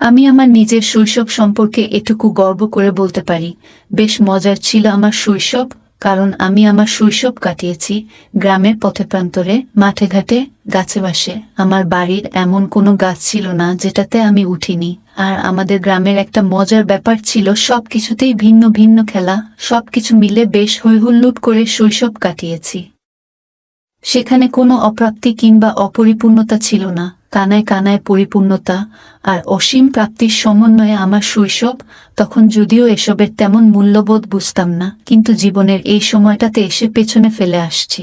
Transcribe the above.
আমি আমার নিজের শৈশব সম্পর্কে এটুকু গর্ব করে বলতে পারি, বেশ মজার ছিল আমার শৈশব, কারণ আমি আমার শৈশব কাটিয়েছি গ্রামের পথে প্রান্তরে, মাঠে ঘাটে, গাছে বাসে। আমার বাড়ির এমন কোনো গাছ ছিল না যেটাতে আমি উঠিনি। আর আমাদের গ্রামের একটা মজার ব্যাপার ছিল, সবকিছুতেই ভিন্ন ভিন্ন খেলা, সবকিছু মিলে বেশ হৈহুল্লোড় করে শৈশব কাটিয়েছি। সেখানে কোনো অপ্রাপ্তি কিংবা অপরিপূর্ণতা ছিল না, কানায় কানায় পরিপূর্ণতা আর অসীম প্রাপ্তির সমন্বয়ে আমার শৈশব। তখন যদিও এসবের তেমন মূল্যবোধ বুঝতাম না, কিন্তু জীবনের এই সময়টাতে এসে পেছনে ফেলে আসছি।